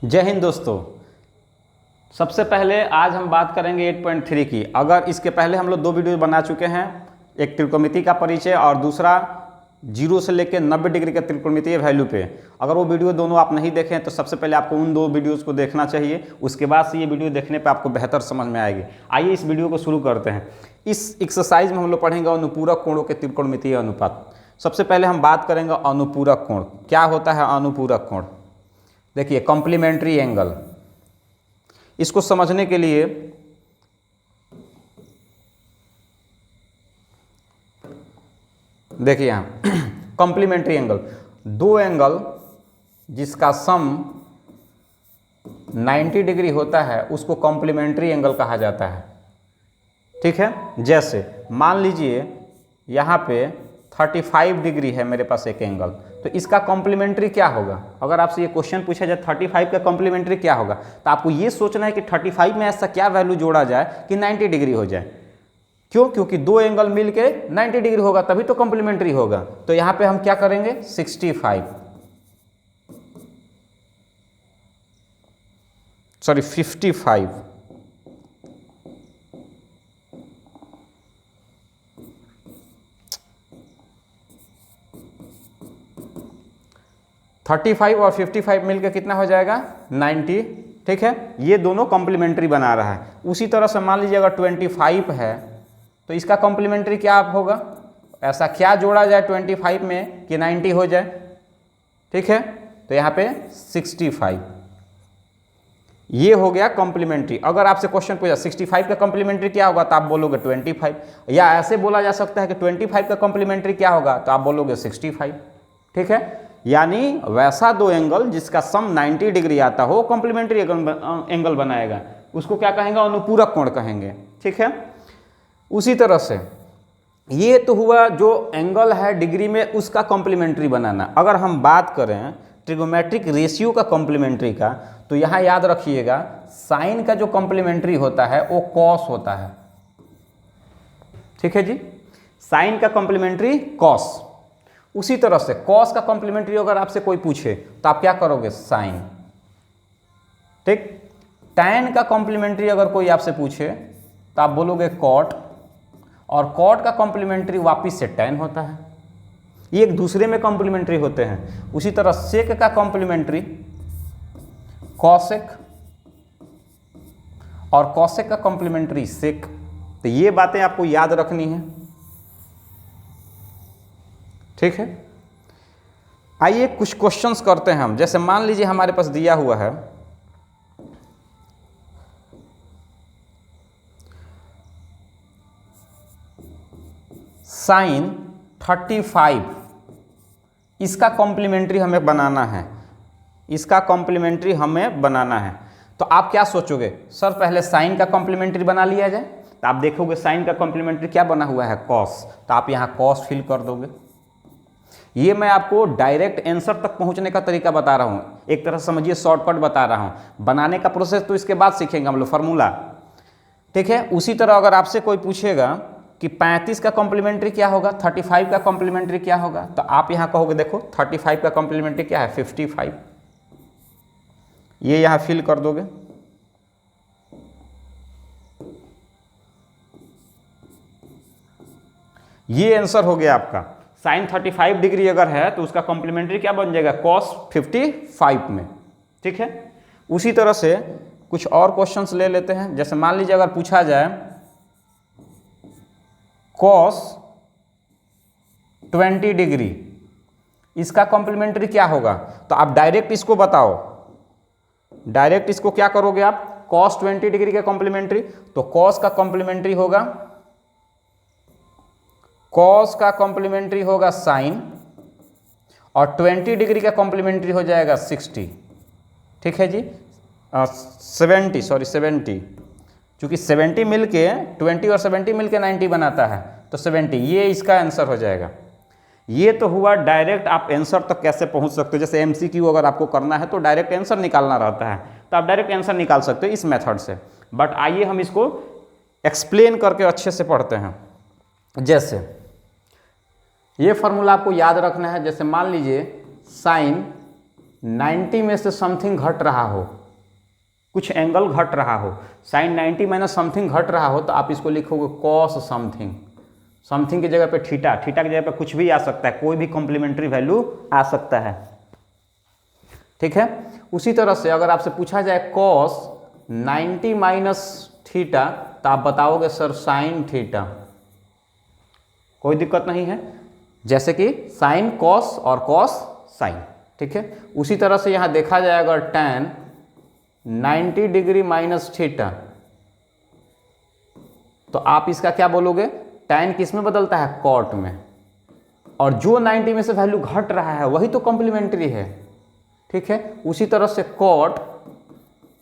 जय हिंद दोस्तों। सबसे पहले आज हम बात करेंगे 8.3 की। अगर इसके पहले हम लोग दो वीडियो बना चुके हैं, एक त्रिकोणमिति का परिचय और दूसरा 0 से लेकर 90 डिग्री के त्रिकोणमितीय वैल्यू पे। अगर वो वीडियो दोनों आप नहीं देखें तो सबसे पहले आपको उन दो वीडियोज़ को देखना चाहिए, उसके बाद से ये वीडियो देखने पे आपको बेहतर समझ में आएगी। आइए इस वीडियो को शुरू करते हैं। इस एक्सरसाइज में हम लोग पढ़ेंगे अनुपूरक कोणों के त्रिकोणमितीय अनुपात। सबसे पहले हम बात करेंगे अनुपूरक कोण। क्या होता है अनुपूरक कोण? देखिए, कॉम्प्लीमेंट्री एंगल। इसको समझने के लिए देखिए यहां कॉम्प्लीमेंट्री एंगल, दो एंगल जिसका सम 90 डिग्री होता है उसको कॉम्प्लीमेंट्री एंगल कहा जाता है। ठीक है, जैसे मान लीजिए यहां पे 35 डिग्री है मेरे पास एक एंगल, तो इसका कॉम्प्लीमेंट्री क्या होगा? अगर आपसे ये क्वेश्चन पूछा जाए 35 का कॉम्प्लीमेंट्री क्या होगा, तो आपको ये सोचना है कि 35 में ऐसा क्या वैल्यू जोड़ा जाए कि 90 डिग्री हो जाए। क्यों? क्योंकि दो एंगल मिलके 90 डिग्री होगा तभी तो कॉम्प्लीमेंट्री होगा। तो यहां पे हम क्या करेंगे 55 35 और 55 मिलकर कितना हो जाएगा 90। ठीक है, ये दोनों कॉम्प्लीमेंट्री बना रहा है। उसी तरह से मान लीजिए अगर 25 है तो इसका कॉम्प्लीमेंट्री क्या होगा? ऐसा क्या जोड़ा जाए 25 में कि 90 हो जाए? ठीक है, तो यहाँ पे 65 ये हो गया कॉम्प्लीमेंट्री। अगर आपसे क्वेश्चन पूछा 65 का कॉम्प्लीमेंट्री क्या होगा तो आप बोलोगे 25, या ऐसे बोला जा सकता है कि 25 का कॉम्प्लीमेंट्री क्या होगा तो आप बोलोगे 65। ठीक है, यानी वैसा दो एंगल जिसका सम 90 डिग्री आता हो कॉम्प्लीमेंट्री एंगल बनाएगा, उसको क्या कहेंगे? अनुपूरक कोण कहेंगे। ठीक है, उसी तरह से ये तो हुआ जो एंगल है डिग्री में उसका कॉम्प्लीमेंट्री बनाना। अगर हम बात करें ट्रिगोमेट्रिक रेशियो का कॉम्प्लीमेंट्री का, तो यहाँ याद रखिएगा साइन का जो कॉम्प्लीमेंट्री होता है वो कॉस होता है। ठीक है जी, साइन का कॉम्प्लीमेंट्री कॉस। उसी तरह से कॉस का कॉम्प्लीमेंट्री अगर आपसे कोई पूछे तो आप क्या करोगे? साइन। ठीक, टैन का कॉम्प्लीमेंट्री अगर कोई आपसे पूछे तो आप बोलोगे कॉट, और कॉट का कॉम्प्लीमेंट्री वापिस से टैन होता है। ये एक दूसरे में कॉम्प्लीमेंट्री होते हैं। उसी तरह सेक का कॉम्प्लीमेंट्री कॉसेक, और कॉसेक का कॉम्प्लीमेंट्री सेक। तो ये बातें आपको याद रखनी है। ठीक है, आइए कुछ क्वेश्चंस करते हैं हम। जैसे मान लीजिए हमारे पास दिया हुआ है साइन 35, इसका कॉम्प्लीमेंट्री हमें बनाना है। इसका कॉम्प्लीमेंट्री हमें बनाना है तो आप क्या सोचोगे? सर पहले साइन का कॉम्प्लीमेंट्री बना लिया जाए। तो आप देखोगे साइन का कॉम्प्लीमेंट्री क्या बना हुआ है? कॉस। तो आप यहाँ कॉस फिल कर दोगे। ये मैं आपको डायरेक्ट आंसर तक पहुंचने का तरीका बता रहा हूं, एक तरह समझिए शॉर्टकट बता रहा हूं। बनाने का प्रोसेस तो इसके बाद सीखेंगे हम लोग, फार्मूला। ठीक है, उसी तरह अगर आपसे कोई पूछेगा कि 35 का कॉम्प्लीमेंट्री क्या होगा, 35 का कॉम्प्लीमेंट्री क्या होगा, तो आप यहां कहोगे देखो 35 का कॉम्प्लीमेंट्री क्या है? 55। ये यहां फिल कर दोगे। ये आंसर हो गया आपका। साइन 35 डिग्री अगर है तो उसका कॉम्प्लीमेंट्री क्या बन जाएगा? कॉस 55 में। ठीक है, उसी तरह से कुछ और क्वेश्चंस ले लेते हैं। जैसे मान लीजिए अगर पूछा जाए कॉस 20 डिग्री, इसका कॉम्प्लीमेंट्री क्या होगा? तो आप डायरेक्ट इसको बताओ, डायरेक्ट इसको क्या करोगे आप? कॉस 20 डिग्री का कॉम्प्लीमेंट्री, तो कॉस का कॉम्प्लीमेंट्री होगा, कॉस का कॉम्प्लीमेंट्री होगा साइन, और 20 डिग्री का कॉम्प्लीमेंट्री हो जाएगा 60। ठीक है जी, 70, चूंकि 70 मिलके 20 और 70 मिलके 90 बनाता है तो 70, ये इसका आंसर हो जाएगा। ये तो हुआ डायरेक्ट आप आंसर तक कैसे पहुंच सकते हो। जैसे एमसीक्यू अगर आपको करना है तो डायरेक्ट आंसर निकालना रहता है, तो आप डायरेक्ट आंसर निकाल सकते हो इस मेथड से। बट आइए हम इसको एक्सप्लेन करके अच्छे से पढ़ते हैं। जैसे ये फार्मूला आपको याद रखना है। जैसे मान लीजिए साइन 90 में से समथिंग घट रहा हो, कुछ एंगल घट रहा हो, साइन 90 माइनस समथिंग घट रहा हो, तो आप इसको लिखोगे कॉस समथिंग। समथिंग की जगह पे थीटा, थीटा की जगह पे कुछ भी आ सकता है, कोई भी कॉम्प्लीमेंट्री वैल्यू आ सकता है। ठीक है। उसी तरह से अगर आपसे पूछा जाए कॉस 90 माइनस थीटा, तो आप बताओगे सर साइन थीटा, कोई दिक्कत नहीं है, जैसे कि साइन कॉस और कॉस साइन। ठीक है। उसी तरह से यहां देखा जाए अगर tan 90 डिग्री माइनस थीटा, तो आप इसका क्या बोलोगे, tan किस में बदलता है, कॉट में, और जो 90 में से वैल्यू घट रहा है वही तो कॉम्प्लीमेंट्री है। ठीक है। उसी तरह से कॉट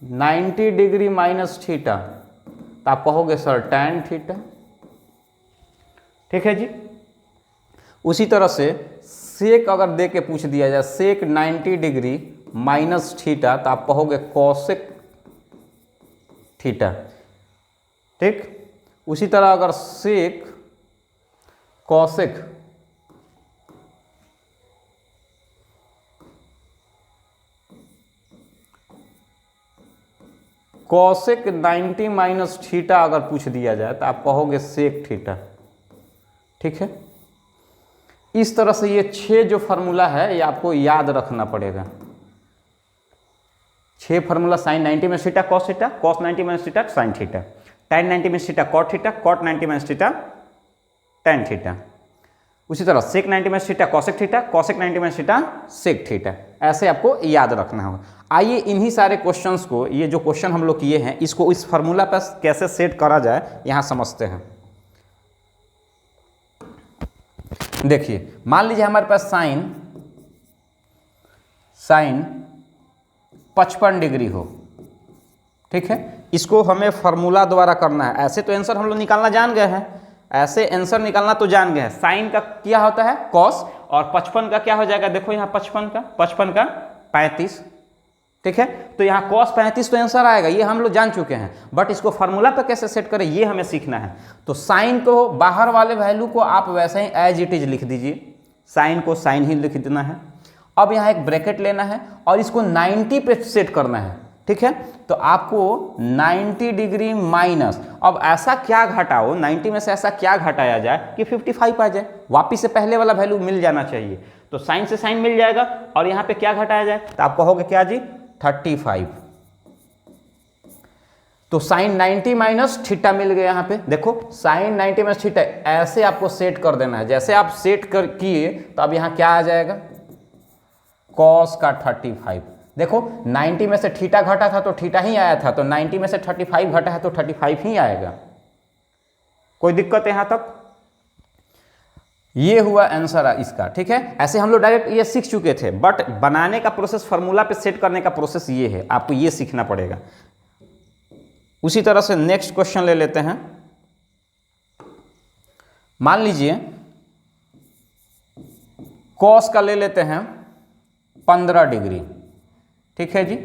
90 डिग्री माइनस थीटा, तो आप कहोगे सर tan थीटा। ठीक है जी। उसी तरह से सेक अगर दे के पूछ दिया जाए सेक 90 डिग्री माइनस थीटा, तो आप कहोगे कॉसेक थीटा। ठीक। उसी तरह अगर sec cosec cosec 90 minus theta अगर पूछ दिया जाए, तो आप कहोगे सेक थीटा। ठीक है। इस तरह से ये 6 जो फार्मूला है ये आपको याद रखना पड़ेगा। 6 formula, sine 90 minus theta cos theta, cos 90 minus theta sine theta, tan 90 minus theta cot theta, cot 90 minus theta tan theta. उसी तरह sec 90 minus theta cosec theta, cosec 90 minus theta sec theta. ऐसे आपको याद रखना होगा। आइए इन्हीं सारे क्वेश्चंस को, ये जो क्वेश्चन हम लोग किए हैं, इसको इस फार्मूला पर कैसे सेट करा जाए यहां समझते हैं। देखिए, मान लीजिए हमारे पास साइन 55 डिग्री हो। ठीक है। इसको हमें फार्मूला द्वारा करना है। ऐसे तो आंसर हम लोग निकालना जान गए हैं, ऐसे आंसर निकालना तो जान गए हैं। साइन का क्या होता है कॉस, और 55 का क्या हो जाएगा, देखो यहाँ 55 का 35। ठीक है। तो यहाँ कॉस 35 तो आंसर आएगा, ये हम लोग जान चुके हैं, बट इसको फार्मूला पे कैसे सेट करें ये हमें सीखना है। तो साइन को, बाहर वाले वैल्यू को आप वैसे ही एज इट इज लिख दीजिए, साइन को साइन ही लिख देना है। अब यहाँ एक ब्रैकेट लेना है और इसको 90 पे सेट करना है। ठीक है। तो आपको 90 डिग्री माइनस, अब ऐसा क्या घटाओ 90 में से, ऐसा क्या घटाया जाए कि 55 आ जाए, वापिस से पहले वाला वैल्यू मिल जाना चाहिए। तो साइन से साइन मिल जाएगा, और यहाँ पे क्या घटाया जाए, तो आप कहोगे क्या जी 35। तो साइन 90 माइनस थीटा मिल गया। यहाँ पे देखो साइन 90 माइनस थीटा, ऐसे आपको सेट कर देना है। जैसे आप सेट कर किए तो अब यहाँ क्या आ जाएगा, कॉस का 35। देखो 90 में से थीटा घटा था तो थीटा ही आया था, तो 90 में से 35 घटा है तो 35 ही आएगा। कोई दिक्कत है यहाँ तक? ये हुआ आंसर इसका। ठीक है। ऐसे हम लोग डायरेक्ट ये सीख चुके थे, बट बनाने का प्रोसेस, फार्मूला पे सेट करने का प्रोसेस ये है, आपको ये सीखना पड़ेगा। उसी तरह से नेक्स्ट क्वेश्चन ले लेते हैं। मान लीजिए कॉस का ले लेते हैं 15 डिग्री। ठीक है जी।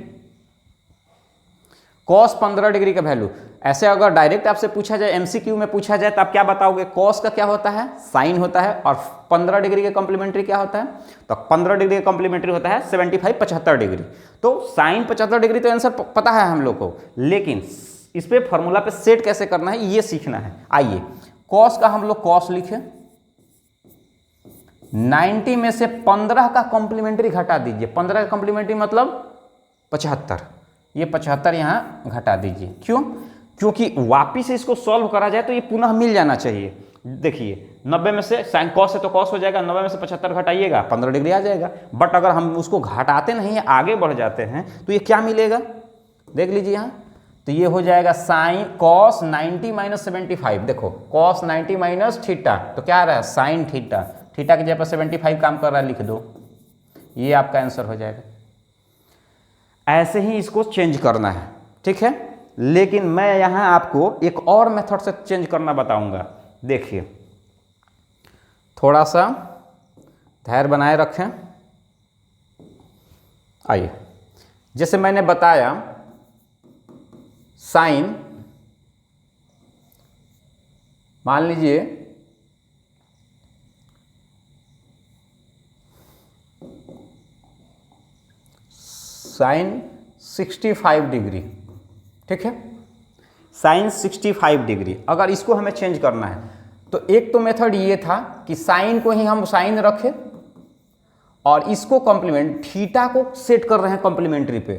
कॉस 15 डिग्री का वैल्यू, ऐसे अगर डायरेक्ट आपसे पूछा जाए, एमसीक्यू में पूछा जाए, तो आप क्या बताओगे, कॉस का क्या होता है, साइन होता है, और 15 डिग्री के कॉम्प्लीमेंट्री क्या होता है, तो 15 डिग्री का कॉम्प्लीमेंट्री होता है 75 डिग्री। तो साइन 75 डिग्री तो आंसर पता है हम लोग को, लेकिन इस पे फॉर्मूला पे सेट कैसे करना है ये सीखना है। आइए कॉस का हम लोग कॉस लिखे, 90 में से 15 का कॉम्प्लीमेंट्री घटा दीजिए। 15 का कॉम्प्लीमेंट्री मतलब 75, ये 75 यहाँ घटा दीजिए। क्यों? क्योंकि वापिस इसको सॉल्व करा जाए तो ये पुनः मिल जाना चाहिए। देखिए 90 में से साइन कॉस है तो कॉस हो जाएगा, 90 में से 75 घटाइएगा 15 डिग्री आ जाएगा। बट अगर हम उसको घटाते नहीं है, आगे बढ़ जाते हैं, तो ये क्या मिलेगा, देख लीजिए यहाँ, तो ये हो जाएगा साइन कॉस 90 माइनस 75। देखो कॉस 90 माइनस थीटा, तो क्या आ रहा है साइन थीटा, थीटा की जगह पर 75 काम कर रहा है, लिख दो, ये आपका आंसर हो जाएगा। ऐसे ही इसको चेंज करना है। ठीक है। लेकिन मैं यहां आपको एक और मेथड से चेंज करना बताऊंगा। देखिए थोड़ा सा धैर्य बनाए रखें। आइए, जैसे मैंने बताया साइन, मान लीजिए साइन 65 डिग्री, ठीक है, साइन 65 डिग्री। अगर इसको हमें चेंज करना है तो एक तो मेथड ये था कि साइन को ही हम साइन रखें और इसको कॉम्प्लीमेंट थीटा को सेट कर रहे हैं कॉम्प्लीमेंट्री पे।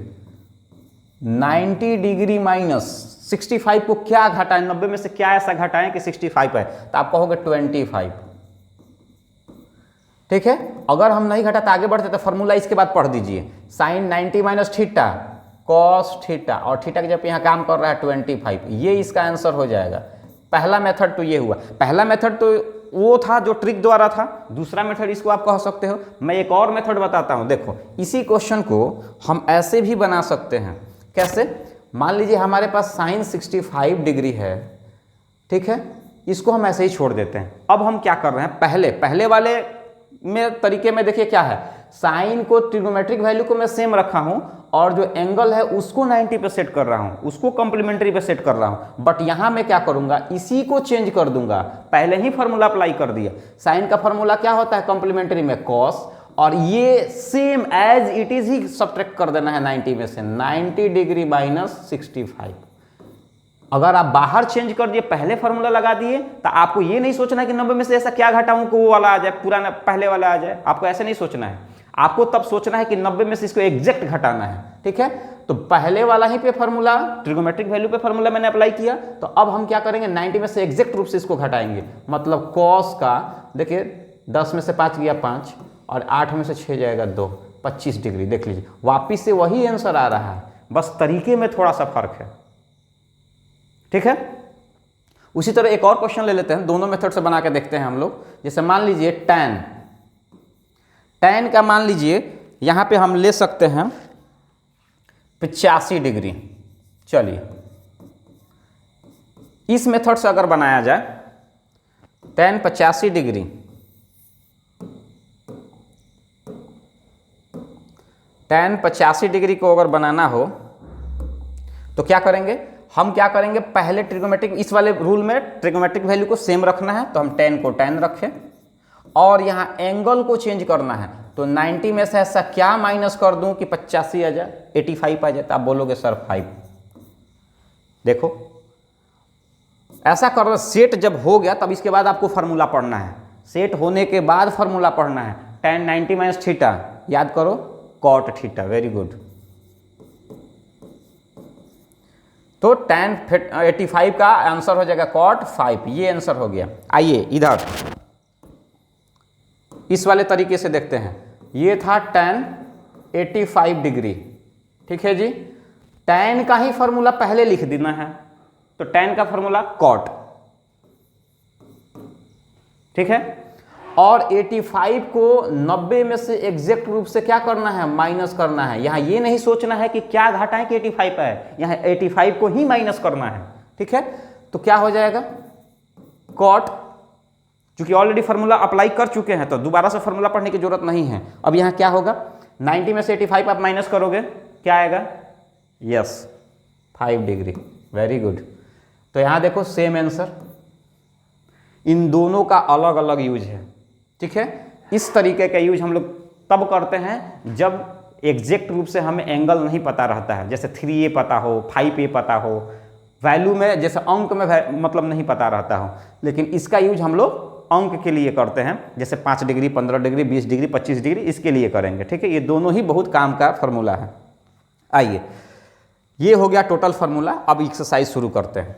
90 डिग्री माइनस 65 को क्या घटाएं, 90 में से क्या ऐसा घटाएं कि 65 है, तो आप कहोगे 25, ठीक है। अगर हम नहीं घटा तो आगे बढ़ते तो फॉर्मूला इसके बाद पढ़ दीजिए, sine 90 minus theta cos theta, और थीटा के जब यहाँ काम कर रहा है 25, ये इसका आंसर हो जाएगा। पहला मेथड तो ये हुआ, पहला मेथड तो वो था जो ट्रिक द्वारा था। दूसरा मेथड इसको आप कह सकते हो, मैं एक और मेथड बताता हूँ। देखो इसी क्वेश्चन को हम ऐसे भी बना सकते हैं। कैसे? मान लीजिए हमारे पास साइन 65 डिग्री है, ठीक है, इसको हम ऐसे ही छोड़ देते हैं। अब हम क्या कर रहे हैं, पहले वाले में तरीके में देखिए क्या है, साइन को ट्रिग्नोमेट्रिक वैल्यू को मैं सेम रखा हूं और जो एंगल है उसको 90 पे सेट कर रहा हूं, उसको कॉम्प्लीमेंट्री पे सेट कर रहा हूं। बट यहां मैं क्या करूंगा, इसी को चेंज कर दूंगा। पहले ही फॉर्मूला अप्लाई कर दिया। साइन का फॉर्मूला क्या होता है कॉम्प्लीमेंट्री में, कॉस, और ये सेम एज इट इज ही सब्ट्रैक्ट कर देना है 90 में से, 90 डिग्री माइनस 65। अगर आप बाहर चेंज कर दिए, पहले फॉर्मूला लगा दिए, तो आपको ये नहीं सोचना है कि 90 में से ऐसा क्या घटाऊं कि वो वाला आ जाए, पुराना पहले वाला आ जाए। आपको ऐसे नहीं सोचना है, आपको तब सोचना है कि 90 में से इसको एग्जैक्ट घटाना है, ठीक है। तो पहले वाला ही पे फॉर्मूला, ट्रिग्नोमेट्रिक वैल्यू पे फॉर्मूला मैंने अप्लाई किया। तो अब हम क्या करेंगे, 90 में से एग्जैक्ट रूप से इसको घटाएंगे। मतलब कॉस का देखिए 10 में से 5 गया 5 और 8 में से 6 जाएगा 2, 25 डिग्री। देख लीजिए वापिस से वही आंसर आ रहा है, बस तरीके में थोड़ा सा फर्क है, ठीक है। उसी तरह एक और क्वेश्चन ले लेते हैं, दोनों मेथड से बना के देखते हैं हम लोग। जैसे मान लीजिए tan का मान लीजिए यहां पे हम ले सकते हैं 85 डिग्री। चलिए इस मेथड से अगर बनाया जाए tan 85 डिग्री, tan 85 डिग्री को अगर बनाना हो तो क्या करेंगे, हम क्या करेंगे, पहले ट्रिग्नोमेट्रिक, इस वाले रूल में ट्रिग्नोमेट्रिक वैल्यू को सेम रखना है, तो हम tan को tan रखें और यहाँ एंगल को चेंज करना है। तो 90 में से ऐसा क्या माइनस कर दूं कि 85 आ जाए, 85 आ जाए। तो आप बोलोगे सर 5। देखो ऐसा कर, सेट जब हो गया तब इसके बाद आपको फार्मूला पढ़ना है, सेट होने के बाद फार्मूला पढ़ना है। tan 90 माइनस थीटा, याद करो cot थीटा, वेरी गुड। तो tan 85 का आंसर हो जाएगा cot 5, ये आंसर हो गया। आइए इधर इस वाले तरीके से देखते हैं। ये था tan 85 डिग्री, ठीक है जी। tan का ही फॉर्मूला पहले लिख देना है, तो tan का फॉर्मूला cot, ठीक है। और 85 को 90 में से एग्जैक्ट रूप से क्या करना है, माइनस करना है। यहां ये नहीं सोचना है कि क्या घटाएं कि 85 है, यहां 85 को ही माइनस करना है, ठीक है। तो क्या हो जाएगा cot, चूंकि ऑलरेडी फार्मूला अप्लाई कर चुके हैं तो दोबारा से फार्मूला पढ़ने की जरूरत नहीं है। अब यहाँ क्या होगा, 90 में से 85 आप माइनस करोगे, क्या आएगा, यस 5 डिग्री, वेरी गुड। तो यहाँ देखो सेम आंसर, इन दोनों का अलग अलग यूज है, ठीक है। इस तरीके का यूज हम लोग तब करते हैं जब एग्जैक्ट रूप से हमें एंगल नहीं पता रहता है, जैसे 3a पता हो, 5a पता हो, वैल्यू में जैसे अंक में मतलब नहीं पता रहता हो। लेकिन इसका यूज हम लोग अंक के लिए करते हैं, जैसे 5 डिग्री, 15 डिग्री, 20 डिग्री, 25 डिग्री, इसके लिए करेंगे, ठीक है। ये दोनों ही बहुत काम का फॉर्मूला है। आइए ये हो गया टोटल फार्मूला। अब एक्सरसाइज शुरू करते हैं।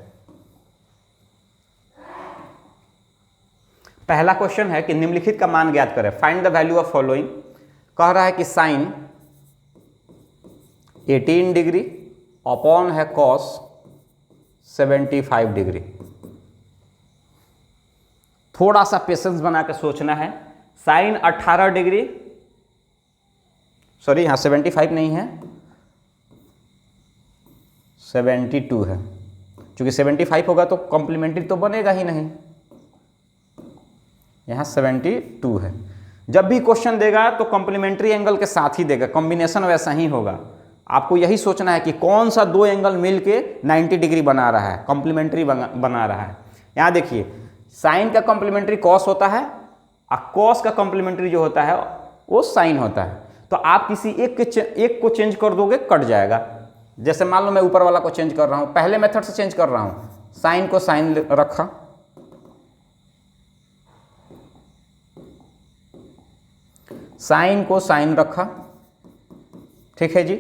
पहला क्वेश्चन है कि निम्नलिखित का मान ज्ञात करें, find the value of following. कह रहा है कि साइन 18 डिग्री अपॉन है कॉस 75 डिग्री। थोड़ा सा पेशेंस बना के सोचना है। साइन 18 डिग्री, सॉरी यहाँ 75 नहीं है, 72 है। क्योंकि 75 होगा तो कॉम्प्लीमेंट्री तो बनेगा ही नहीं, यहाँ 72 है। जब भी क्वेश्चन देगा तो कॉम्प्लीमेंट्री एंगल के साथ ही देगा, कॉम्बिनेशन वैसा ही होगा। आपको यही सोचना है कि कौन सा दो एंगल मिलके 90 डिग्री बना रहा है, कॉम्प्लीमेंट्री बना रहा है। यहाँ देखिए साइन का कॉम्प्लीमेंट्री कॉस होता है और कॉस का कॉम्प्लीमेंट्री जो होता है वो साइन होता है। तो आप किसी एक को चेंज कर दोगे, कट जाएगा। जैसे मान लो मैं ऊपर वाला को चेंज कर रहा हूँ, पहले मेथड से चेंज कर रहा हूँ, साइन को साइन रखा, साइन को साइन रखा, ठीक है जी।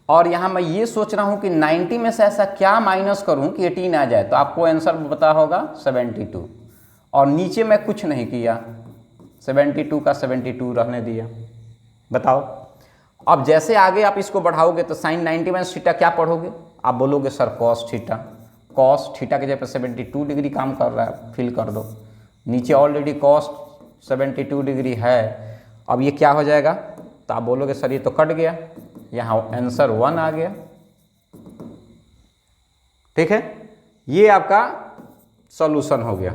और यहाँ मैं ये सोच रहा हूँ कि 90 में से ऐसा क्या माइनस करूँ कि 18 आ जाए, तो आपको आंसर पता होगा 72। और नीचे मैं कुछ नहीं किया, 72 का 72 रहने दिया। बताओ अब जैसे आगे आप इसको बढ़ाओगे तो साइन 90 माइनस थीटा क्या पढ़ोगे, आप बोलोगे sir cos theta. Cos theta के जगह 72 डिग्री काम कर रहा है, फिल कर दो। नीचे ऑलरेडी कॉस 72 डिग्री है, अब ये क्या हो जाएगा, तो आप बोलोगे सर ये तो कट गया, यहाँ आंसर 1 आ गया। ठीक है, ये आपका सॉल्यूशन हो गया।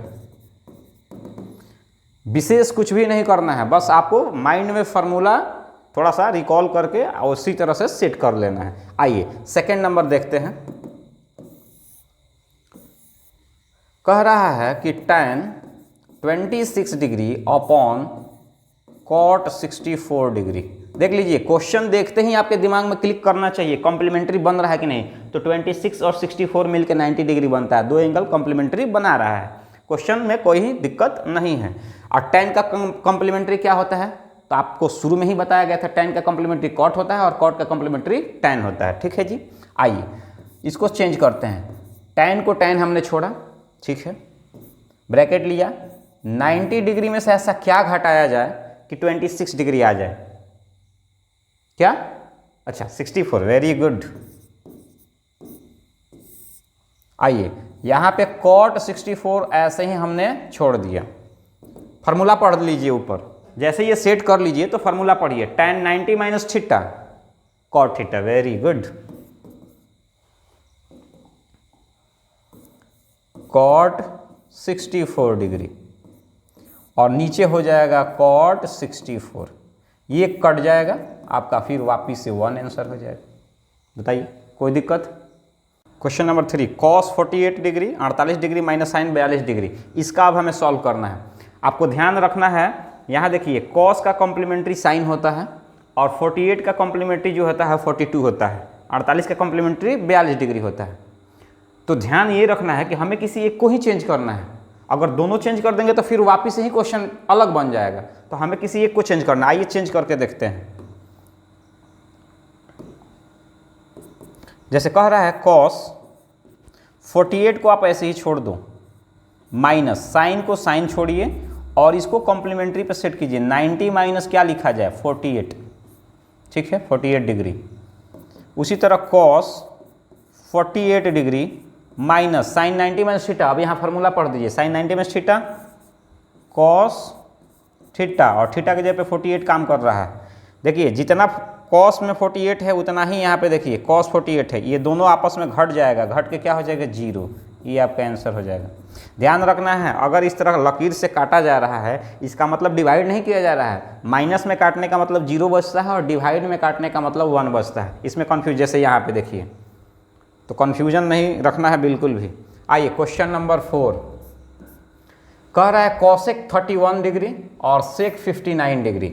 विशेष कुछ भी नहीं करना है, बस आपको माइंड में फार्मूला थोड़ा सा रिकॉल करके और उसी तरह से सेट कर लेना है। आइए सेकंड नंबर देखते हैं। कह रहा है कि tan 26 degree upon cot 64 degree. देख लीजिए, क्वेश्चन देखते ही आपके दिमाग में क्लिक करना चाहिए कॉम्प्लीमेंट्री बन रहा है कि नहीं। तो 26 और 64 मिलकर 90 डिग्री बनता है, दो एंगल कॉम्प्लीमेंट्री बना रहा है, क्वेश्चन में कोई दिक्कत नहीं है। और tan का कॉम्प्लीमेंट्री क्या होता है, तो आपको शुरू में ही बताया गया था, tan का कॉम्प्लीमेंट्री cot होता है और cot का कॉम्प्लीमेंट्री tan होता है। ठीक है जी, आइए इसको चेंज करते हैं। tan को tan हमने छोड़ा, ठीक है, ब्रैकेट लिया, 90 डिग्री में से ऐसा क्या घटाया जाए कि 26 डिग्री आ जाए, क्या, अच्छा 64, वेरी गुड। आइए यहाँ पे cot 64 ऐसे ही हमने छोड़ दिया। फार्मूला पढ़ लीजिए ऊपर, जैसे ये सेट कर लीजिए तो फार्मूला पढ़िए, tan 90 minus theta cot theta, very good. cot 64 degree और नीचे हो जाएगा cot 64, ये कट जाएगा आपका, फिर वापिस से 1 आंसर हो जाएगा। बताइए कोई दिक्कत। Question number 3, cos 48 degree 48 degree minus sine 42 degree, इसका अब हमें सॉल्व करना है। आपको ध्यान रखना है, यहाँ देखिए cos का कॉम्प्लीमेंट्री साइन होता है और 48 का कॉम्प्लीमेंट्री जो होता है 42 होता है, 48 का कॉम्प्लीमेंट्री 42 डिग्री होता है। तो ध्यान ये रखना है कि हमें किसी एक को ही चेंज करना है, अगर दोनों चेंज कर देंगे तो फिर वापस ही क्वेश्चन अलग बन जाएगा, तो हमें किसी एक को चेंज करना है। आइए चेंज करके देखते हैं। जैसे कह रहा है cos 48 को आप ऐसे ही छोड़ दो, माइनस साइन को साइन छोड़िए और इसको कॉम्प्लीमेंट्री पे सेट कीजिए। 90 माइनस क्या लिखा जाए, 48, ठीक है, 48 डिग्री। उसी तरह cos 48 degree minus sine 90 minus theta, अब यहाँ फार्मूला पढ़ दीजिए, sine 90 minus theta cos theta, और थीटा के जगह पे 48 काम कर रहा है। देखिए जितना cos में 48 है उतना ही यहाँ पे देखिए cos 48 है, ये दोनों आपस में घट जाएगा, घट के क्या हो जाएगा 0, ये आपका आंसर हो जाएगा। ध्यान रखना है, अगर इस तरह लकीर से काटा जा रहा है इसका मतलब डिवाइड नहीं किया जा रहा है, माइनस में काटने का मतलब 0 बचता है और डिवाइड में काटने का मतलब 1 बचता है। इसमें कन्फ्यूज, जैसे यहाँ पे देखिए, तो कन्फ्यूजन नहीं रखना है बिल्कुल भी। आइए क्वेश्चन नंबर 4, कह रहा है cosec 31 डिग्री और sec 59 डिग्री।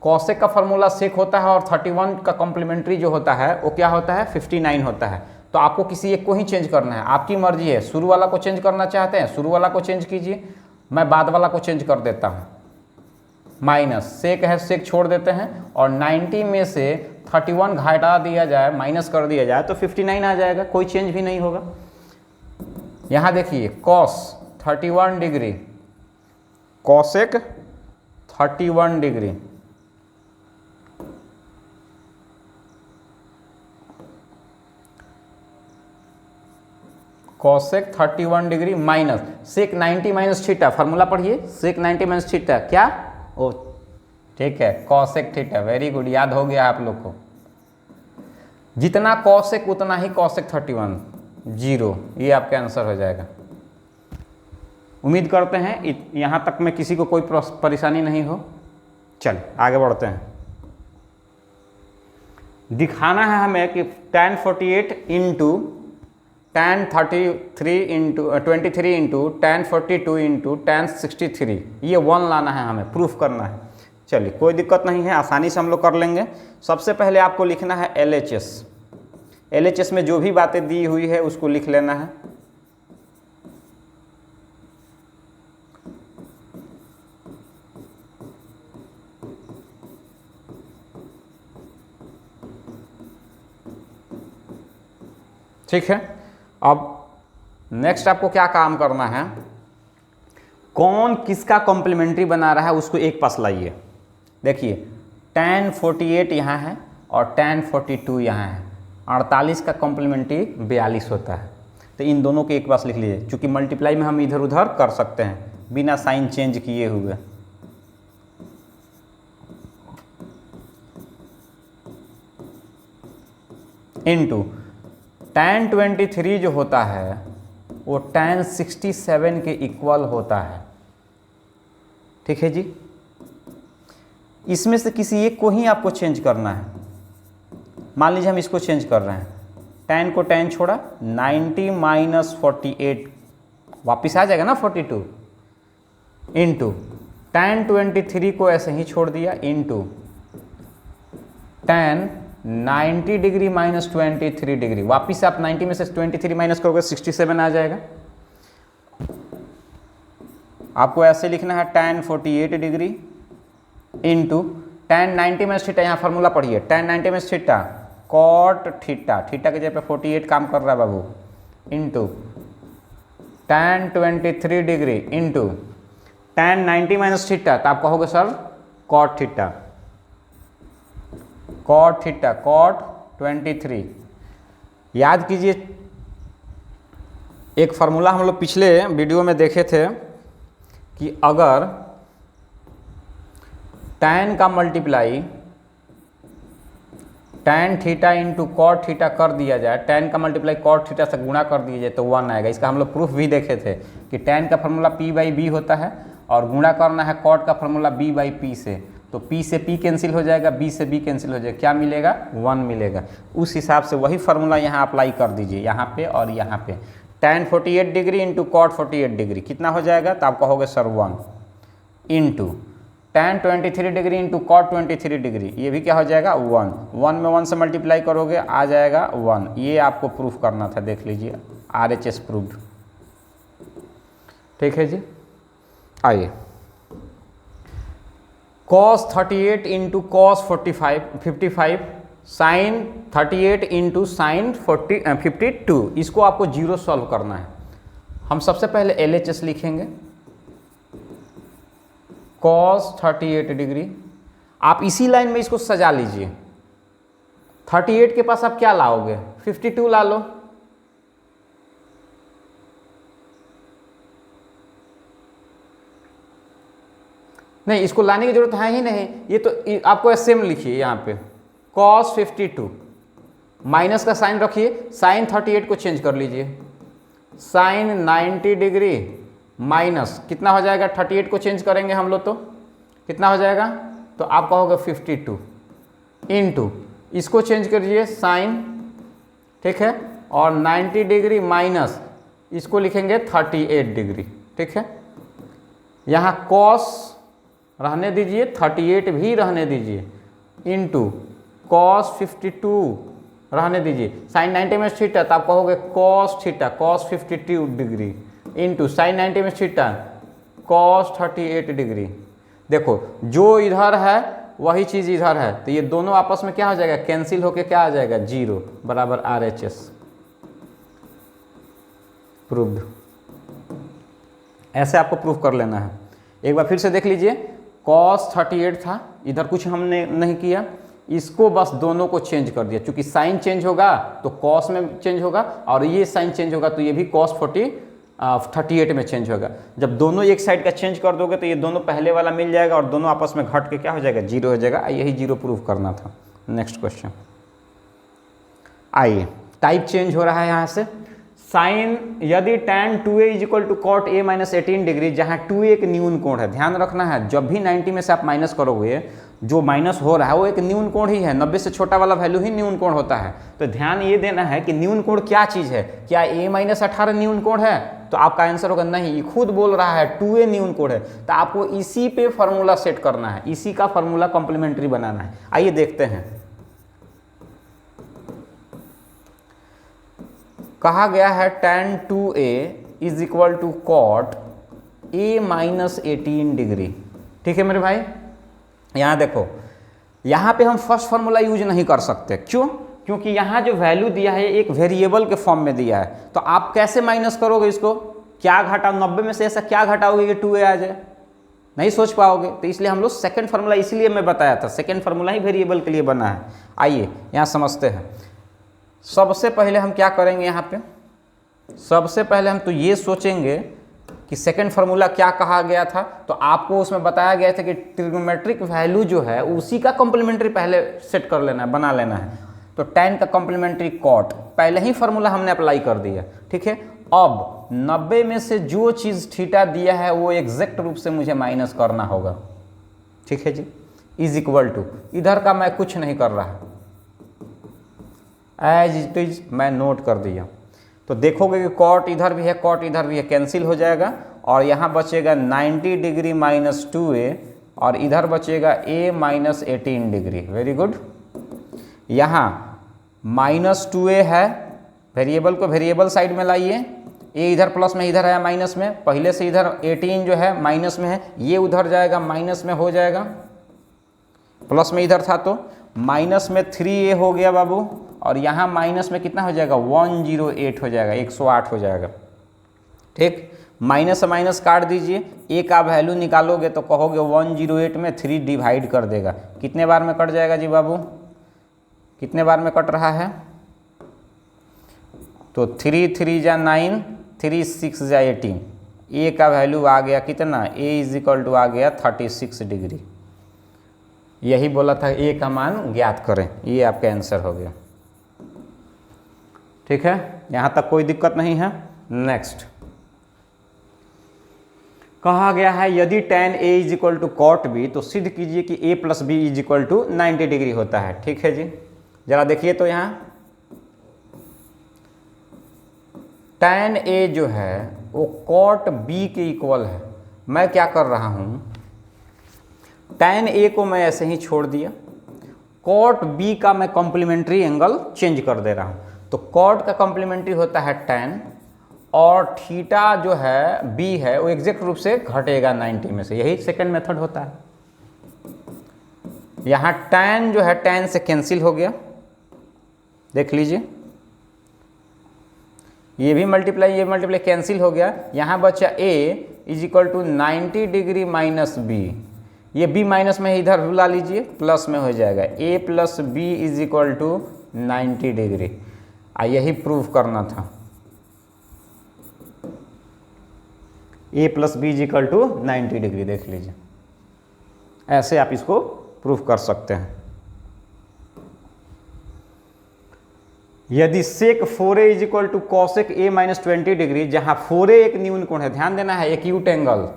cosec का फॉर्मूला sec होता है और 31 का कॉम्प्लीमेंट्री जो होता है वो क्या होता है, 59 होता है। तो आपको किसी एक को ही चेंज करना है, आपकी मर्जी है। शुरू वाला को चेंज करना चाहते हैं शुरू वाला को चेंज कीजिए, मैं बाद वाला को चेंज कर देता हूँ। माइनस सेक है, सेक छोड़ देते हैं और 90 में से 31 घटा दिया जाए, माइनस कर दिया जाए तो 59 आ जाएगा, कोई चेंज भी नहीं होगा। यहाँ देखिए cos 31 degree cosec 31 degree, cosec 31 degree minus sec 90 minus theta, formula पढ़िए, sec 90 माइनस थीटा क्या, ओ ठीक है cosec थीटा, वेरी गुड, याद हो गया आप लोग को। जितना cosec उतना ही cosec 31, 0, ये आपका आंसर हो जाएगा। उम्मीद करते हैं यहाँ तक में किसी को कोई परेशानी नहीं हो। चल आगे बढ़ते हैं। दिखाना है हमें कि tan 48 into tan 33 into 23 into tan 42 into tan 63, ये 1 लाना है, हमें प्रूफ करना है। चलिए कोई दिक्कत नहीं है, आसानी से हम लोग कर लेंगे। सबसे पहले आपको लिखना है LHS। LHS में जो भी बातें दी हुई है उसको लिख लेना है। ठीक है, अब नेक्स्ट आपको क्या काम करना है, कौन किसका कॉम्प्लीमेंट्री बना रहा है उसको एक पास लाइए। देखिए tan 48 यहाँ है और tan 42 यहाँ है, 48 का कॉम्प्लीमेंट्री 42 होता है, तो इन दोनों के एक पास लिख लीजिए। चूँकि मल्टीप्लाई में हम इधर उधर कर सकते हैं बिना साइन चेंज किए हुए। इनटू tan 23 जो होता है वो tan 67 के इक्वल होता है। ठीक है जी, इसमें से किसी एक को ही आपको चेंज करना है। मान लीजिए हम इसको चेंज कर रहे हैं, tan को tan छोड़ा, 90 माइनस 48 वापिस आ जाएगा ना 42, इंटू tan 23 को ऐसे ही छोड़ दिया, into tan 90 degree minus 23 degree, वापिस आप 90 में से 23 माइनस करोगे 67 आ जाएगा। आपको ऐसे लिखना है tan 48 डिग्री इंटू tan 90 में थीटा, यहाँ फार्मूला पढ़िए, tan 90 में थीटा कॉट थीटा, थीटा के जगह पे 48 काम कर रहा है बाबू, into tan 23 degree into tan 90 minus theta, तो आप कहोगे sir cot theta, cot theta cot 23। याद कीजिए एक फार्मूला हम लोग पिछले वीडियो में देखे थे कि अगर tan का multiply tan theta into cot theta कर दिया जाए, tan का मल्टीप्लाई कॉट थीटा से गुणा कर दिया जाए तो 1 आएगा। इसका हम लोग प्रूफ भी देखे थे कि tan का फार्मूला P/B होता है और गुणा करना है कॉट का फार्मूला B/P से, तो P से P कैंसिल हो जाएगा, B से B कैंसिल हो जाएगा, क्या मिलेगा 1 मिलेगा। उस हिसाब से वही फार्मूला यहाँ अप्लाई कर दीजिए, यहाँ पे और यहाँ पे। tan 48 degree into cot 48 degree कितना हो जाएगा, तो आप कहोगे sir 1 into tan 23 degree into cot 23 degree, ये भी क्या हो जाएगा 1 में 1 से मल्टीप्लाई करोगे आ जाएगा 1। ये आपको प्रूफ करना था, देख लीजिए RHS प्रूफ। ठीक है जी, आइए cos 38 into cos 55 sine 38 into sine 52, इसको आपको जीरो सॉल्व करना है। हम सबसे पहले LHS लिखेंगे, cos 38 डिग्री, आप इसी लाइन में इसको सजा लीजिए। 38 के पास आप क्या लाओगे, 52 ला लो, नहीं इसको लाने की जरूरत है ही नहीं, ये तो आपको सेम लिखिए यहाँ पे cos 52, माइनस का साइन रखिए, साइन 38 को चेंज कर लीजिए, साइन 90 डिग्री माइनस कितना हो जाएगा, 38 को चेंज करेंगे हम लोग तो कितना हो जाएगा, तो आप कहोगे 52 इंटू इसको चेंज करिए साइन, ठीक है, और 90 डिग्री माइनस इसको लिखेंगे 38 डिग्री। ठीक है, यहाँ cos रहने दीजिए, 38 भी रहने दीजिए, इंटू cos 52 रहने दीजिए, साइन 90 में थीटा, तो आप कहोगे cos theta cos 52 degree into sine 90 में थीटा cos 38 डिग्री। देखो जो इधर है वही चीज़ इधर है, तो ये दोनों आपस में क्या हो जाएगा, कैंसिल होके क्या आ जाएगा 0 बराबर RHS प्रूव्ड। ऐसे आपको प्रूफ कर लेना है। एक बार फिर से देख लीजिए, cos 38 था, इधर कुछ हमने नहीं किया, इसको बस दोनों को चेंज कर दिया, क्योंकि साइन चेंज होगा तो cos में चेंज होगा और ये साइन चेंज होगा तो ये भी cos 38 में चेंज होगा। जब दोनों एक साइड का चेंज कर दोगे तो ये दोनों पहले वाला मिल जाएगा और दोनों आपस में घट के क्या हो जाएगा 0 हो जाएगा। यही 0 प्रूफ करना था। नेक्स्ट क्वेश्चन, आइए टाइप चेंज हो रहा है यहाँ से। साइन यदि tan 2a is equal to cot a minus 18 degree, जहाँ 2a एक न्यून कोण है, ध्यान रखना है जब भी 90 में से आप माइनस करोगे जो माइनस हो रहा है वो एक न्यून कोण ही है, 90 से छोटा वाला वैल्यू ही न्यून कोण होता है। तो ध्यान ये देना है कि न्यून कोण क्या चीज़ है, क्या a-18 न्यून कोण है? तो आपका आंसर होगा नहीं, ये खुद बोल रहा है 2a न्यून कोण है। तो आपको इसी पे फॉर्मूला सेट करना है, इसी का फॉर्मूला कॉम्प्लीमेंट्री बनाना है। आइए देखते हैं। कहा गया है tan 2a is equal to cot a-18 degree. ठीक है मेरे भाई, यहाँ देखो, यहाँ पे हम फर्स्ट फार्मूला यूज नहीं कर सकते। क्यों? क्योंकि यहाँ जो वैल्यू दिया है एक वेरिएबल के फॉर्म में दिया है। तो आप कैसे माइनस करोगे इसको? क्या घटा 90 में से ऐसा क्या घटाओगे कि 2a आ जाए? नहीं सोच पाओगे। तो इसलिए हम लोग सेकंड फार्मूला, इसीलिए मैं बताया था सेकंड फार्मूला ही वेरिएबल के लिए बना है। आइए यहाँ समझते हैं। सबसे पहले हम क्या करेंगे यहाँ पे, सबसे पहले हम तो ये सोचेंगे कि सेकंड फार्मूला क्या कहा गया था। तो आपको उसमें बताया गया था कि ट्रिग्नोमेट्रिक वैल्यू जो है उसी का कॉम्प्लीमेंट्री पहले सेट कर लेना है, बना लेना है। तो tan का कॉम्प्लीमेंट्री कॉट, पहले ही फार्मूला हमने अप्लाई कर दिया। ठीक है, अब 90 में से जो चीज़ थीटा दिया है वो एग्जैक्ट रूप से मुझे माइनस करना होगा। ठीक है जी, इज इक्वल टू, इधर का मैं कुछ नहीं कर रहा, एज इट इज मैं नोट कर दिया। तो देखोगे कि कॉट इधर भी है, कॉट इधर भी है, कैंसिल हो जाएगा और यहाँ बचेगा 90 डिग्री माइनस 2a और इधर बचेगा a-18 डिग्री। Very good. यहाँ माइनस 2a है, वेरिएबल को वेरिएबल साइड में लाइए, a इधर प्लस में, इधर आया माइनस में, पहले से इधर 18 जो है माइनस में है, ये उधर जाएगा माइनस में हो जाएगा, प्लस में इधर था तो माइनस में 3a हो गया बाबू, और यहाँ माइनस में कितना हो जाएगा 108 हो जाएगा, 108 हो जाएगा। ठीक, माइनस से माइनस काट दीजिए, a का वैल्यू निकालोगे तो कहोगे 108 में 3 डिवाइड कर देगा। कितने बार में कट जाएगा जी बाबू, कितने बार में कट रहा है? तो 3 3 जा 9, 3 6 जा 18, a का वैल्यू आ गया कितना, a इज इक्वल टू आ गया 36 डिग्री। यही बोला था a का मान ज्ञात करें, ये आपका आंसर हो गया। ठीक है, यहाँ तक कोई दिक्कत नहीं है। नेक्स्ट कहा गया है यदि tan a is equal to cot b तो सिद्ध कीजिए कि a plus B is equal to 90 degree होता है। ठीक है जी, जरा देखिए तो यहाँ tan a जो है वो कॉट b के इक्वल है। मैं क्या कर रहा हूँ, tan a को मैं ऐसे ही छोड़ दिया, कॉट b का मैं कॉम्प्लीमेंट्री एंगल चेंज कर दे रहा हूँ। तो कॉट का कॉम्प्लीमेंट्री होता है tan, और थीटा जो है b है वो एग्जैक्ट रूप से घटेगा 90 में से, यही सेकंड मेथड होता है। यहाँ tan जो है tan से कैंसिल हो गया, देख लीजिए, ये भी मल्टीप्लाई ये मल्टीप्लाई कैंसिल हो गया। यहाँ बचा a is equal to 90 degree minus b, ये b माइनस में इधर बुला लीजिए, प्लस में हो जाएगा a plus B is equal to 90 degree. यही प्रूव करना था, a plus B is equal to 90 degree. देख लीजिए, ऐसे आप इसको प्रूव कर सकते हैं। यदि sec 4a is equal to cosec a minus 20 degree, जहां 4a एक न्यून कोण है, ध्यान देना है, एक्यूट एंगल,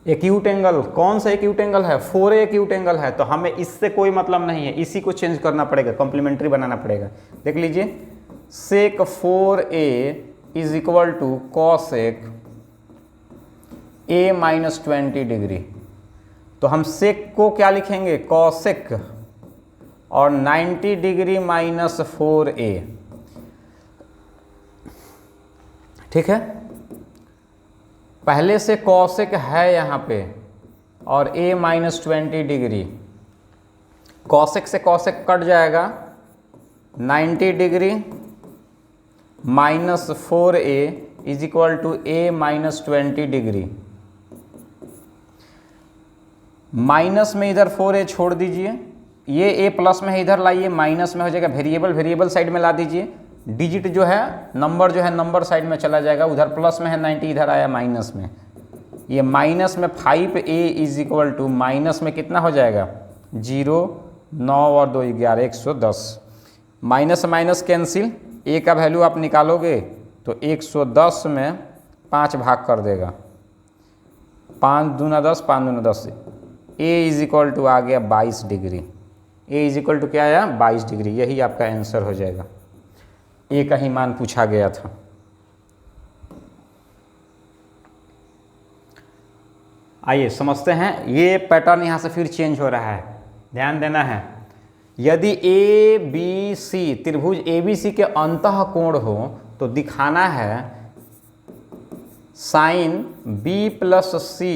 एक्यूट एंगल कौन सा एक्यूट एंगल है, 4a एक्यूट एंगल है। तो हमें इससे कोई मतलब नहीं है, इसी को चेंज करना पड़ेगा, कॉम्प्लीमेंट्री बनाना पड़ेगा। देख लीजिए, sec 4a is equal to cosec a minus 20 degree. तो हम सेक को क्या लिखेंगे, कॉसेक, और 90 डिग्री माइनस 4a। ठीक है, पहले से कॉसेक है यहाँ पे, और a माइनस 20 डिग्री, कॉसेक से कॉसेक कट जाएगा, 90 degree minus 4a is equal to a minus 20 degree. Minus में इधर 4a छोड़ दीजिए, ये a प्लस में है इधर लाइए, माइनस में हो जाएगा, वेरिएबल वेरिएबल साइड में ला दीजिए, डिजिट जो है नंबर जो है नंबर साइड में चला जाएगा, उधर प्लस में है 90, इधर आया माइनस में, ये माइनस में 5a is equal to minus में कितना हो जाएगा 0, 9 और 2 11, 110। माइनस माइनस कैंसिल, a का वैल्यू आप निकालोगे तो 110 में 5 भाग कर देगा, 5 दूना 10, 5 दूना 10, ए इज इक्वल टू आ गया 22 degree. A is equal to क्या आया? 22 डिग्री। यही आपका आंसर हो जाएगा। ए का ही मान पूछा गया था। आइए समझते हैं। ये पैटर्न यहाँ से फिर चेंज हो रहा है, ध्यान देना है। यदि ए बी सी त्रिभुज ए बी सी के अंतः कोण हो तो दिखाना है sine B plus C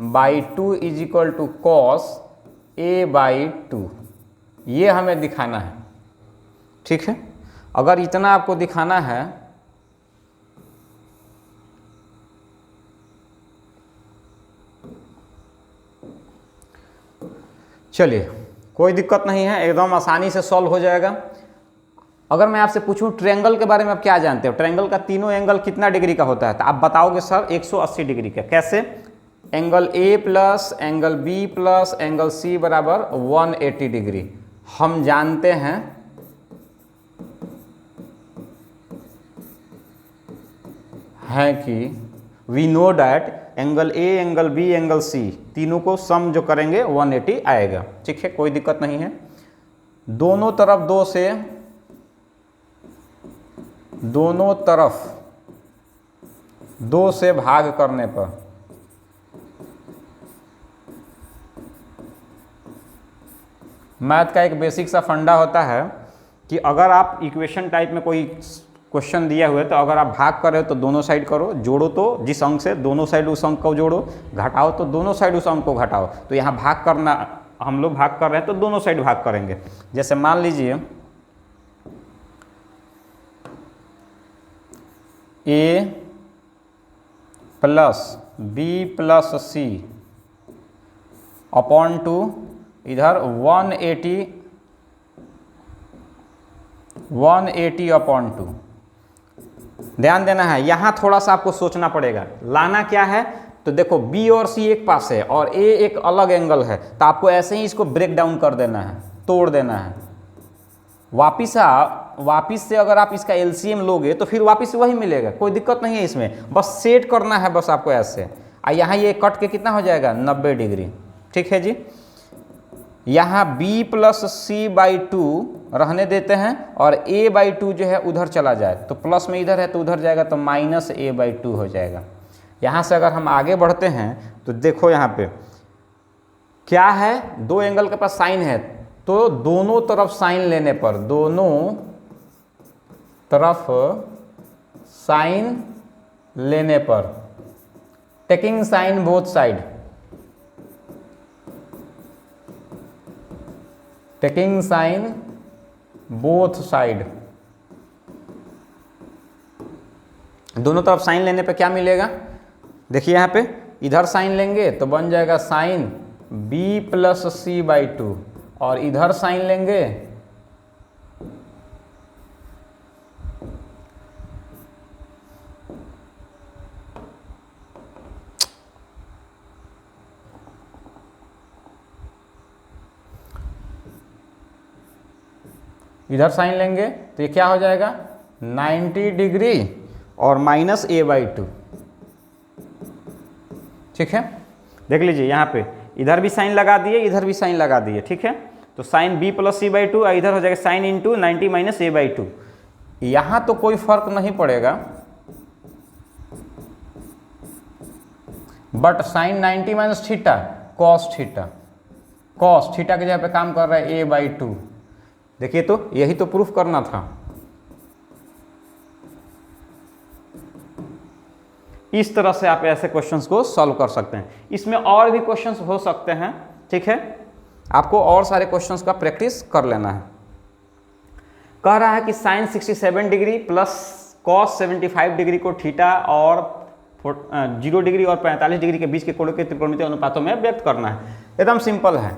by 2 is equal to cos A by 2। ये हमें दिखाना है, ठीक है। अगर इतना आपको दिखाना है चलिए कोई दिक्कत नहीं है, एकदम आसानी से सॉल्व हो जाएगा। अगर मैं आपसे पूछूं ट्रायंगल के बारे में आप क्या जानते हो? ट्रायंगल का तीनों एंगल कितना डिग्री का होता है? तो आप बताओगे सर 180 डिग्री का। कैसे? Angle A plus angle B plus angle C बराबर 180 डिग्री। हम जानते हैं कि we know that angle A angle B angle C तीनों को सम जो करेंगे 180 आएगा, ठीक है, कोई दिक्कत नहीं है। दोनों तरफ दो से भाग करने पर मैथ का एक बेसिक सा फंडा होता है कि अगर आप इक्वेशन टाइप में कोई क्वेश्चन दिया हुआ है तो अगर आप भाग कर रहे हो तो दोनों साइड करो, जोड़ो तो जिस अंक से दोनों साइड उस अंक को जोड़ो, घटाओ तो दोनों साइड उस अंक को घटाओ। तो यहाँ भाग करना, हम लोग भाग कर रहे हैं तो दोनों साइड भाग करेंगे। जैसे मान लीजिए ए प्लस बी प्लस सी अपॉन 2 इधर 180 अपॉन 2। ध्यान देना है, यहाँ थोड़ा सा आपको सोचना पड़ेगा। लाना क्या है? तो देखो बी और सी एक पास है और ए एक अलग एंगल है, तो आपको ऐसे ही इसको ब्रेक डाउन कर देना है, तोड़ देना है। वापिस से अगर आप इसका एलसीएम लोगे तो फिर वापिस वही मिलेगा, कोई दिक्कत नहीं है इसमें। बस सेट करना है बस आपको ऐसे। यहाँ ये कट के कितना हो जाएगा? 90 डिग्री, ठीक है जी। यहाँ b प्लस सी बाई 2 रहने देते हैं और a बाई 2 जो है उधर चला जाए, तो प्लस में इधर है तो उधर जाएगा तो माइनस a बाई 2 हो जाएगा। यहाँ से अगर हम आगे बढ़ते हैं तो देखो यहाँ पे क्या है, दो एंगल के पास साइन है, तो दोनों तरफ साइन लेने पर, दोनों तरफ साइन लेने पर, taking sine both side, taking sine both side, दोनों तरफ साइन लेने पे क्या मिलेगा? देखिए यहाँ पे इधर साइन लेंगे तो बन जाएगा sine b plus C by 2 और इधर साइन लेंगे तो ये क्या हो जाएगा? 90 डिग्री और माइनस a बाई 2, ठीक है। देख लीजिए यहाँ पे इधर भी साइन लगा दिए, इधर भी साइन लगा दिए, ठीक है। तो sine b plus C by 2 इधर हो जाएगा sine into 90 minus a by 2। यहाँ तो कोई फर्क नहीं पड़ेगा, but sine 90 minus theta cos theta, cos theta के जगह पे काम कर रहा है a बाई 2। देखिए तो यही तो प्रूफ करना था। इस तरह से आप ऐसे क्वेश्चंस को सॉल्व कर सकते हैं। इसमें और भी क्वेश्चंस हो सकते हैं, ठीक है। आपको और सारे क्वेश्चंस का प्रैक्टिस कर लेना है। कह रहा है कि sine 67 degree plus cos 75 degree को थीटा और 0 डिग्री और 45 डिग्री के बीच के कोणों के त्रिकोणमितीय अनुपातों में व्यक्त करना है। एकदम सिंपल है।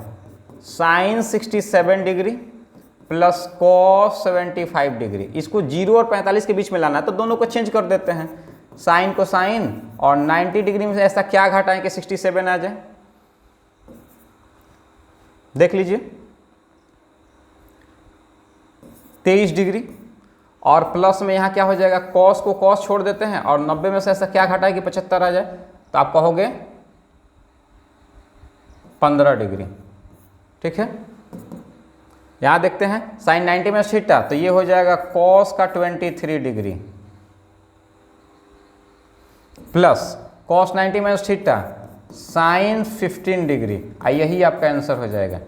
Sine 67 degree plus cos 75 degree, इसको 0 और 45 के बीच में लाना है, तो दोनों को चेंज कर देते हैं, साइन को साइन और 90 डिग्री में से ऐसा क्या घटाएं कि 67 आ जाए। देख लीजिए 23 डिग्री और प्लस में यहाँ क्या हो जाएगा, कॉस को कॉस छोड़ देते हैं और 90 में से ऐसा क्या घटाए कि 75 आ जाए। तो आप कहोगे 15 डिग्री। ठीक है, यहाँ देखते हैं साइन 90 माइनस थीटा, तो ये हो जाएगा कॉस का 23 degree plus cos 90 minus theta sign 15 degree. यही आपका आंसर हो जाएगा।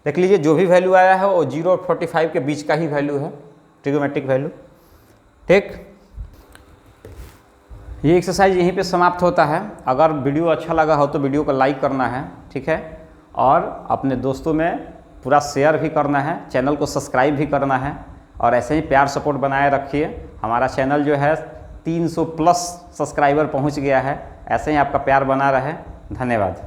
देख लीजिए जो भी वैल्यू आया है वो 0 और 45 के बीच का ही वैल्यू है, ट्रिग्नोमेट्रिक वैल्यू। ठीक, ये एक्सरसाइज यहीं पे समाप्त होता है। अगर वीडियो अच्छा लगा हो तो वीडियो को लाइक करना है, ठीक है, और अपने दोस्तों में पूरा शेयर भी करना है, चैनल को सब्सक्राइब भी करना है, और ऐसे ही प्यार सपोर्ट बनाए रखिए। हमारा चैनल जो है 300 प्लस सब्सक्राइबर पहुंच गया है, ऐसे ही आपका प्यार बना रहे। धन्यवाद।